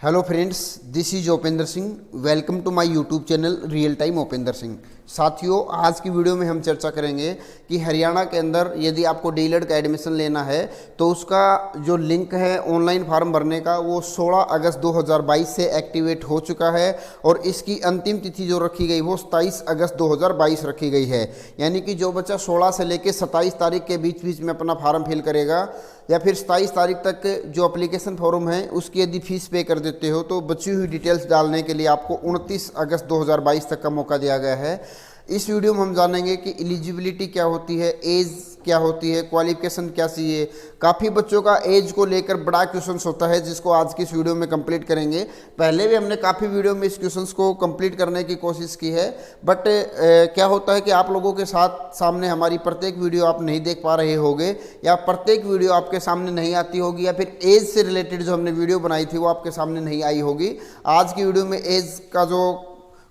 Hello friends, this is Upendra Singh. Welcome to my YouTube channel real time Upendra Singh. साथियों, आज की video में हम चर्चा करेंगे कि हरियाणा के अंदर यदि आपको डीएलएड का एडमिशन लेना है तो उसका जो लिंक है ऑनलाइन फॉर्म भरने का वो 16 अगस्त 2022 से एक्टिवेट हो चुका है और इसकी अंतिम तिथि जो रखी गई वो 27 अगस्त 2022 रखी गई है। यानी कि जो बच्चा 16 से लेकर 27 तारीख के बीच बीच में अपना फॉर्म फिल करेगा या फिर 27 तारीख तक जो एप्लीकेशन फॉर्म है उसकी यदि फीस पे कर देते हो तो बची हुई डिटेल्स डालने के लिए आपको 29 अगस्त 2022 तक का मौका दिया गया है। इस वीडियो में हम जानेंगे कि एलिजिबिलिटी क्या होती है, एज क्या होती है, क्वालिफिकेशन क्या चाहिए। काफ़ी बच्चों का एज को लेकर बड़ा क्वेश्चंस होता है जिसको आज की इस वीडियो में कंप्लीट करेंगे। पहले भी हमने काफ़ी वीडियो में इस क्वेश्चंस को कंप्लीट करने की कोशिश की है, बट क्या होता है कि आप लोगों के साथ सामने हमारी प्रत्येक वीडियो आप नहीं देख पा रहे होंगे या प्रत्येक वीडियो आपके सामने नहीं आती होगी या फिर एज से रिलेटेड जो हमने वीडियो बनाई थी वो आपके सामने नहीं आई होगी। आज की वीडियो में एज का जो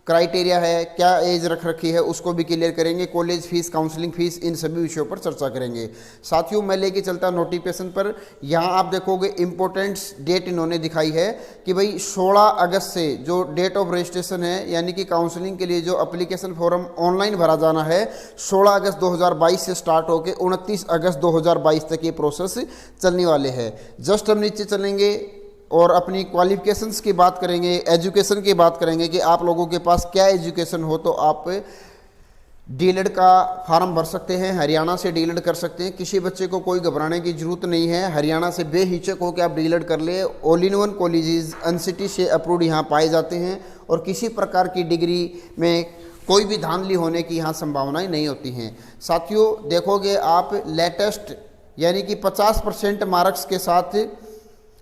क्राइटेरिया है, क्या एज रख रखी है, उसको भी क्लियर करेंगे। कॉलेज फीस, काउंसलिंग फीस, इन सभी विषयों पर चर्चा करेंगे। साथियों, मैं लेके चलता नोटिफिकेशन पर। यहाँ आप देखोगे इंपॉर्टेंट डेट इन्होंने दिखाई है कि भाई 16 अगस्त से जो डेट ऑफ रजिस्ट्रेशन है, यानी कि काउंसलिंग के लिए जो एप्लीकेशन फॉर्म ऑनलाइन भरा जाना है 16 अगस्त 2022 से स्टार्ट होकर 29 अगस्त 2022 तक ये प्रोसेस चलने वाले हैं। जस्ट हम नीचे चलेंगे और अपनी क्वालिफिकेशंस की बात करेंगे, एजुकेशन की बात करेंगे कि आप लोगों के पास क्या एजुकेशन हो तो आप डीएलएड का फॉर्म भर सकते हैं, हरियाणा से डीएलएड कर सकते हैं। किसी बच्चे को कोई घबराने की जरूरत नहीं है, हरियाणा से बेहिचक होकर आप डीएलएड कर ले। ऑल इन वन कॉलेजेस अनसिटी से अप्रूव्ड यहाँ पाए जाते हैं और किसी प्रकार की डिग्री में कोई भी धांधली होने की यहाँ संभावनाएं नहीं होती हैं। साथियों, देखोगे आप लेटेस्ट यानी कि 50% मार्क्स के साथ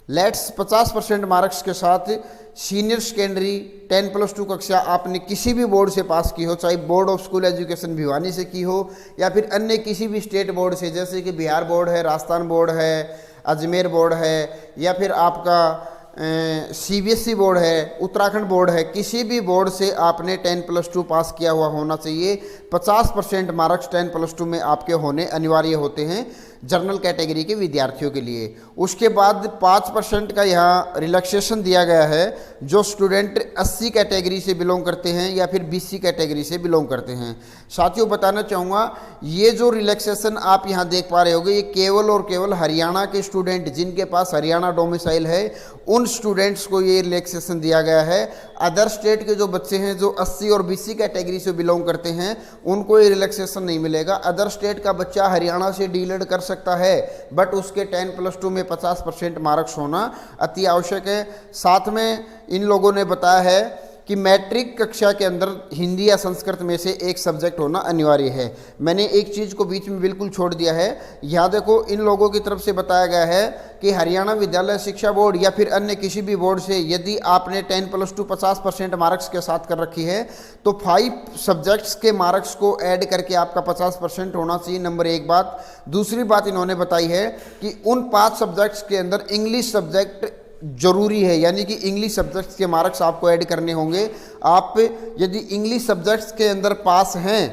50% मार्क्स के साथ सीनियर सेकेंडरी 10+2 कक्षा आपने किसी भी बोर्ड से पास की हो, चाहे board of school education Bhiwani से की हो या फिर अन्य किसी भी स्टेट बोर्ड से, जैसे कि बिहार बोर्ड है, राजस्थान बोर्ड है, अजमेर बोर्ड है या फिर आपका सीबीएसई बोर्ड है, उत्तराखंड बोर्ड है, किसी भी बोर्ड से आपने 10+2 पास किया हुआ होना चाहिए। 50% मार्क्स 10+2 में आपके होने अनिवार्य होते हैं जनरल कैटेगरी के विद्यार्थियों के लिए। उसके बाद 5% का यहाँ रिलैक्सेशन दिया गया है जो स्टूडेंट 80 कैटेगरी से बिलोंग करते हैं या फिर बीसी कैटेगरी से बिलोंग करते हैं। साथियों, बताना चाहूँगा ये जो रिलैक्सेशन आप यहाँ देख पा रहे होंगे ये केवल और केवल हरियाणा के स्टूडेंट जिनके पास हरियाणा डोमिसाइल है उन स्टूडेंट्स को ये रिलैक्सेशन दिया गया है। अदर स्टेट के जो बच्चे हैं जो 80 और बीसी कैटेगरी से बिलोंग करते हैं उनको ये रिलैक्सेशन नहीं मिलेगा। अदर स्टेट का बच्चा हरियाणा से डीएलएड कर सकता है बट उसके 10+2 में 50% मार्क्स होना अति आवश्यक है। साथ में इन लोगों ने बताया है कि मैट्रिक कक्षा के अंदर हिंदी या संस्कृत में से एक सब्जेक्ट होना अनिवार्य है। मैंने एक चीज़ को बीच में बिल्कुल छोड़ दिया है। यहाँ देखो, इन लोगों की तरफ से बताया गया है कि हरियाणा विद्यालय शिक्षा बोर्ड या फिर अन्य किसी भी बोर्ड से यदि आपने 10+2 50% मार्क्स के साथ कर रखी है तो 5 सब्जेक्ट्स के मार्क्स को ऐड करके आपका 50% होना चाहिए। नंबर एक बात। दूसरी बात इन्होंने बताई है कि उन 5 सब्जेक्ट्स के अंदर इंग्लिश सब्जेक्ट जरूरी है, यानी कि इंग्लिश सब्जेक्ट्स के मार्क्स आपको ऐड करने होंगे। आप यदि इंग्लिश सब्जेक्ट्स के अंदर पास हैं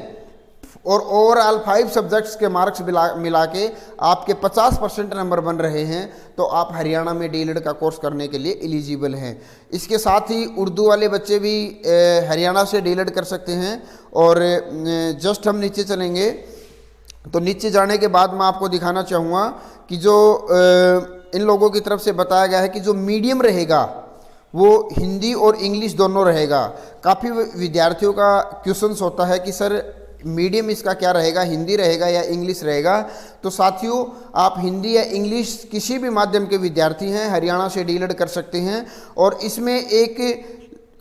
और ओवरऑल 5 सब्जेक्ट्स के मार्क्स मिला के आपके 50% नंबर बन रहे हैं तो आप हरियाणा में डीएलएड का कोर्स करने के लिए एलिजिबल हैं। इसके साथ ही उर्दू वाले बच्चे भी हरियाणा से डीएलएड कर सकते हैं। और जस्ट हम नीचे चलेंगे तो नीचे जाने के बाद मैं आपको दिखाना चाहूँगा कि जो इन लोगों की तरफ से बताया गया है कि जो मीडियम रहेगा वो हिंदी और इंग्लिश दोनों रहेगा। काफ़ी विद्यार्थियों का क्वेश्चंस होता है कि सर मीडियम इसका क्या रहेगा, हिंदी रहेगा या इंग्लिश रहेगा। तो साथियों, आप हिंदी या इंग्लिश किसी भी माध्यम के विद्यार्थी हैं हरियाणा से डीएलएड कर सकते हैं और इसमें एक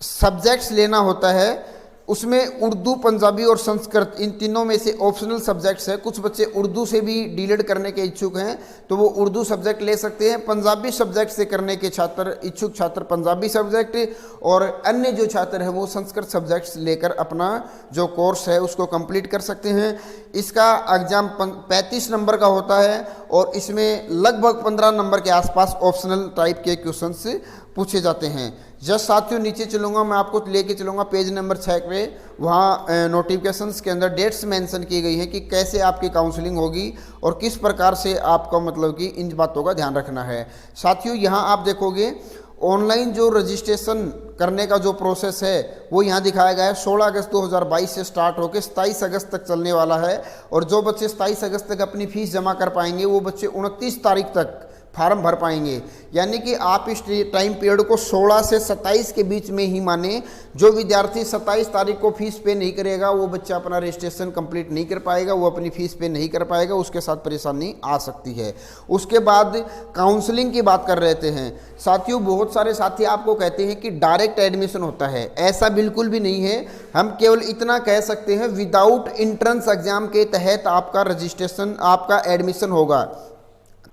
सब्जेक्ट्स लेना होता है। उसमें उर्दू, पंजाबी और संस्कृत इन तीनों में से ऑप्शनल सब्जेक्ट्स है। कुछ बच्चे उर्दू से भी डीएलएड करने के इच्छुक हैं तो वो उर्दू सब्जेक्ट ले सकते हैं। पंजाबी सब्जेक्ट से करने के इच्छुक छात्र पंजाबी सब्जेक्ट और अन्य जो छात्र हैं वो संस्कृत सब्जेक्ट्स लेकर अपना जो कोर्स है उसको कंप्लीट कर सकते हैं। इसका एग्ज़ाम 35 नंबर का होता है और इसमें लगभग 15 नंबर के आसपास ऑप्शनल टाइप के क्वेश्चंस पूछे जाते हैं। जस्ट साथियों, नीचे चलूँगा, मैं आपको लेके चलूँगा पेज नंबर 6 पे। वहाँ नोटिफिकेशंस के अंदर डेट्स मेंशन की गई हैं कि कैसे आपकी काउंसलिंग होगी और किस प्रकार से आपका मतलब कि इन बातों का ध्यान रखना है। साथियों, यहाँ आप देखोगे ऑनलाइन जो रजिस्ट्रेशन करने का जो प्रोसेस है वो यहाँ दिखाया गया है। 16 अगस्त 2022 से स्टार्ट होकर 27 अगस्त तक चलने वाला है। और जो बच्चे 27 अगस्त तक अपनी फीस जमा कर पाएंगे वो बच्चे 29 तारीख तक फार्म भर पाएंगे। यानी कि आप इस टाइम पीरियड को 16 से 27 के बीच में ही माने। जो विद्यार्थी 27 तारीख को फीस पे नहीं करेगा वो बच्चा अपना रजिस्ट्रेशन कंप्लीट नहीं कर पाएगा, वो अपनी फीस पे नहीं कर पाएगा, उसके साथ परेशानी आ सकती है। उसके बाद काउंसलिंग की बात कर रहे थे हैं साथियों। बहुत सारे साथी आपको कहते हैं कि डायरेक्ट एडमिशन होता है, ऐसा बिल्कुल भी नहीं है। हम केवल इतना कह सकते हैं विदाउट एंट्रेंस एग्जाम के तहत आपका रजिस्ट्रेशन, आपका एडमिशन होगा।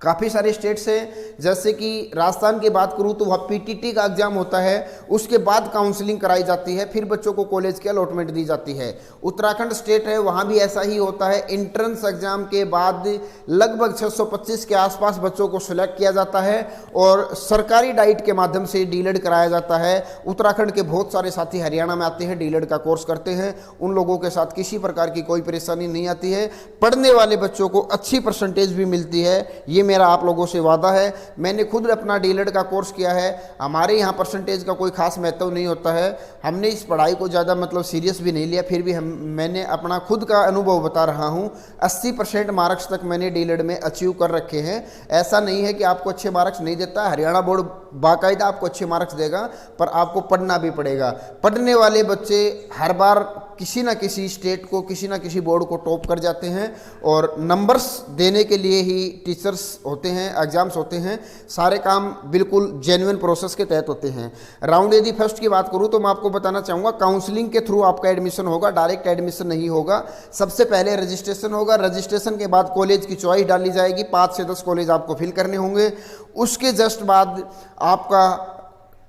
काफ़ी सारे स्टेट्स हैं, जैसे कि राजस्थान की बात करूं तो वह पीटीटी का एग्जाम होता है, उसके बाद काउंसलिंग कराई जाती है, फिर बच्चों को कॉलेज की अलॉटमेंट दी जाती है। उत्तराखंड स्टेट है, वहां भी ऐसा ही होता है। एंट्रेंस एग्जाम के बाद लगभग 625 के आसपास बच्चों को सिलेक्ट किया जाता है और सरकारी डाइट के माध्यम से डीलेड कराया जाता है। उत्तराखंड के बहुत सारे साथी हरियाणा में आते हैं, डीलेड का कोर्स करते हैं, उन लोगों के साथ किसी प्रकार की कोई परेशानी नहीं आती है। पढ़ने वाले बच्चों को अच्छी परसेंटेज भी मिलती है, ये मेरा आप लोगों से वादा है। मैंने खुद अपना डीलेड का कोर्स किया है। हमारे यहाँ परसेंटेज का कोई खास महत्व नहीं होता है, हमने इस पढ़ाई को ज़्यादा सीरियस भी नहीं लिया, फिर भी मैंने अपना खुद का अनुभव बता रहा हूँ। 80% मार्क्स तक मैंने डीलेड में अचीव कर रखे हैं। ऐसा नहीं है कि आपको अच्छे मार्क्स नहीं देता, हरियाणा बोर्ड बाकायदा आपको अच्छे मार्क्स देगा, पर आपको पढ़ना भी पड़ेगा। पढ़ने वाले बच्चे हर बार किसी ना किसी स्टेट को, किसी ना किसी बोर्ड को टॉप कर जाते हैं और नंबर्स देने के लिए ही टीचर्स होते हैं, एग्जाम्स होते हैं। सारे काम बिल्कुल जेन्युइन प्रोसेस के तहत होते हैं। राउंड यदि फर्स्ट की बात करूं तो मैं आपको बताना चाहूँगा काउंसलिंग के थ्रू आपका एडमिशन होगा, डायरेक्ट एडमिशन नहीं होगा। सबसे पहले रजिस्ट्रेशन होगा, रजिस्ट्रेशन के बाद कॉलेज की चॉइस डाली जाएगी, 5 से 10 कॉलेज आपको फिल करने होंगे। उसके जस्ट बाद आपका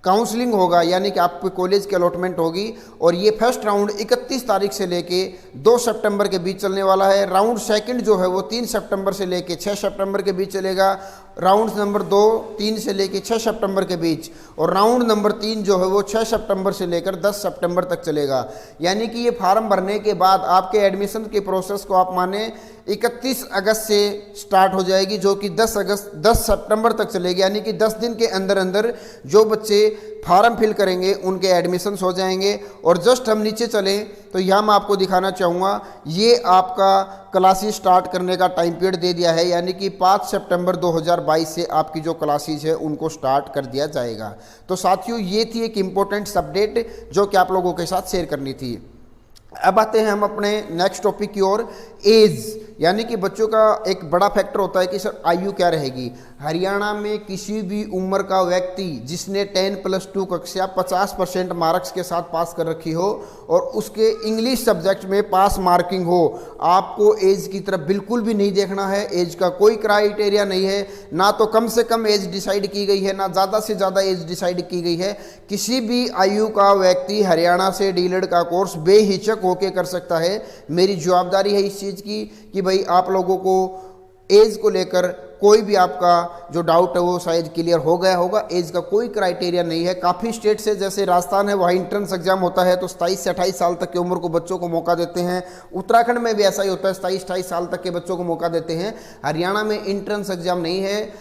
काउंसलिंग होगा, यानी कि आपको कॉलेज की अलॉटमेंट होगी और ये फर्स्ट राउंड 31 तारीख से लेके 2 सितंबर के बीच चलने वाला है। राउंड सेकंड जो है वो 3 सितंबर से लेके 6 सितंबर के बीच चलेगा। राउंड नंबर 2 3 से लेके 6 सितंबर के बीच, और राउंड नंबर 3 जो है वो 6 सितंबर से लेकर 10 सितंबर तक चलेगा। यानी कि ये फार्म भरने के बाद आपके एडमिशन के प्रोसेस को आप माने 31 अगस्त से स्टार्ट हो जाएगी, जो कि 10 सितंबर तक चलेगी। यानी कि 10 दिन के अंदर अंदर जो बच्चे फार्म फिल करेंगे उनके एडमिशन्स हो जाएंगे। और जस्ट हम नीचे चलें तो यहाँ मैं आपको दिखाना चाहूँगा, ये आपका क्लासेस स्टार्ट करने का टाइम पीरियड दे दिया है, यानी कि 5 सितंबर 2022 से आपकी जो क्लासेस है उनको स्टार्ट कर दिया जाएगा। तो साथियों ये थी एक इम्पोर्टेंट अपडेट जो कि आप लोगों के साथ शेयर करनी थी। अब आते हैं हम अपने नेक्स्ट टॉपिक की ओर, एज, यानी कि बच्चों का एक बड़ा फैक्टर होता है कि सर आयु क्या रहेगी। हरियाणा में किसी भी उम्र का व्यक्ति जिसने 10+2 कक्षा 50% मार्क्स के साथ पास कर रखी हो और उसके इंग्लिश सब्जेक्ट में पास मार्किंग हो, आपको एज की तरफ बिल्कुल भी नहीं देखना है। एज का कोई क्राइटेरिया नहीं है, ना तो कम से कम एज डिसाइड की गई है, ना ज़्यादा से ज़्यादा एज डिसाइड की गई है। किसी भी आयु का व्यक्ति हरियाणा से डीलेड का कोर्स बेहिचक होके कर सकता है। मेरी जवाबदारी है इस चीज़ की कि भाई आप लोगों को एज को लेकर कोई भी आपका जो डाउट है वो शायद क्लियर हो गया होगा। एज का कोई क्राइटेरिया नहीं है। काफ़ी स्टेट से, जैसे राजस्थान है, वहाँ इंट्रेंस एग्जाम होता है तो 27 से 28 साल तक की उम्र को बच्चों को मौका देते हैं। उत्तराखंड में भी ऐसा ही होता है, 27-28 साल तक के बच्चों को मौका देते हैं। हरियाणा में इंट्रेंस एग्जाम नहीं है।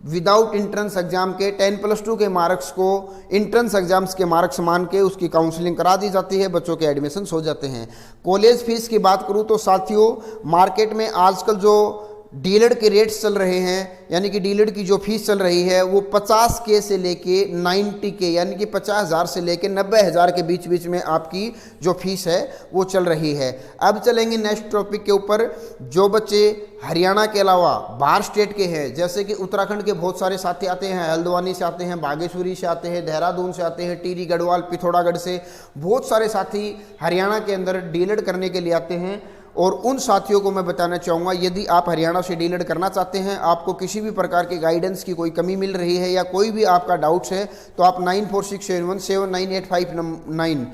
विदाउट इंट्रेंस एग्जाम के 10+2 के मार्क्स को इंट्रेंस एग्जाम्स के मार्क्स मान के उसकी काउंसलिंग करा दी जाती है, बच्चों के एडमिशन हो जाते हैं। कॉलेज फीस की बात करूं तो साथियों मार्केट में आजकल जो डीलेड के रेट्स चल रहे हैं, यानी कि डीलेड की जो फीस चल रही है वो 50K से लेके 90K, यानी कि 50,000 से लेके 90,000 के बीच में आपकी जो फीस है वो चल रही है। अब चलेंगे नेक्स्ट टॉपिक के ऊपर। जो बच्चे हरियाणा के अलावा बाहर स्टेट के हैं, जैसे कि उत्तराखंड के बहुत सारे साथी आते हैं, हल्द्वानी से आते हैं, बागेश्वरी से आते हैं, देहरादून से आते हैं, टिहरी गढ़वाल पिथौरागढ़ से बहुत सारे साथी हरियाणा के अंदर डीलेड करने के लिए आते हैं। और उन साथियों को मैं बताना चाहूँगा, यदि आप हरियाणा से डीलेड करना चाहते हैं, आपको किसी भी प्रकार के गाइडेंस की कोई कमी मिल रही है या कोई भी आपका डाउट्स है, तो आप 9467179859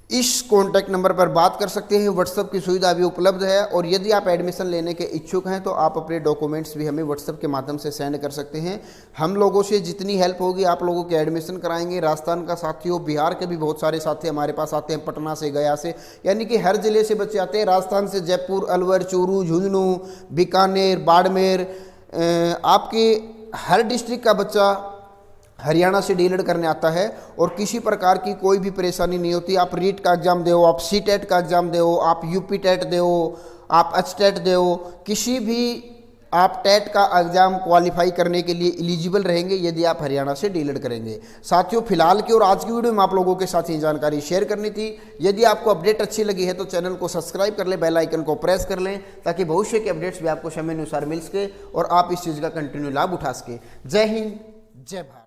इस कॉन्टैक्ट नंबर पर बात कर सकते हैं। व्हाट्सएप की सुविधा भी उपलब्ध है। और यदि आप एडमिशन लेने के इच्छुक हैं तो आप अपने डॉक्यूमेंट्स भी हमें व्हाट्सएप के माध्यम से सेंड कर सकते हैं। हम लोगों से जितनी हेल्प होगी आप लोगों के एडमिशन कराएंगे। राजस्थान का साथी हो, बिहार के भी बहुत सारे साथी हमारे पास आते हैं, पटना से, गया से, यानी कि हर जिले से बच्चे आते हैं। राजस्थान से जयपुर, अलवर, चूरू, झुंझुनू, बीकानेर, बाड़मेर, आपके हर डिस्ट्रिक्ट का बच्चा हरियाणा से डीलर करने आता है और किसी प्रकार की कोई भी परेशानी नहीं होती। आप रीट का एग्ज़ाम दो, आप सीटेट का एग्ज़ाम दो, आप यूपी टेट दो, आप एचटेट दो, किसी भी आप टेट का एग्ज़ाम क्वालिफाई करने के लिए एलिजिबल रहेंगे यदि आप हरियाणा से डीलर करेंगे। साथियों, फिलहाल की और आज की वीडियो में आप लोगों के साथ ये जानकारी शेयर करनी थी। यदि आपको अपडेट अच्छी लगी है तो चैनल को सब्सक्राइब कर लें, बेल आइकन को प्रेस कर लें, ताकि भविष्य के अपडेट्स भी आपको समय अनुसार मिल सके और आप इस चीज़ का कंटिन्यू लाभ उठा सके। जय हिंद, जय भारत।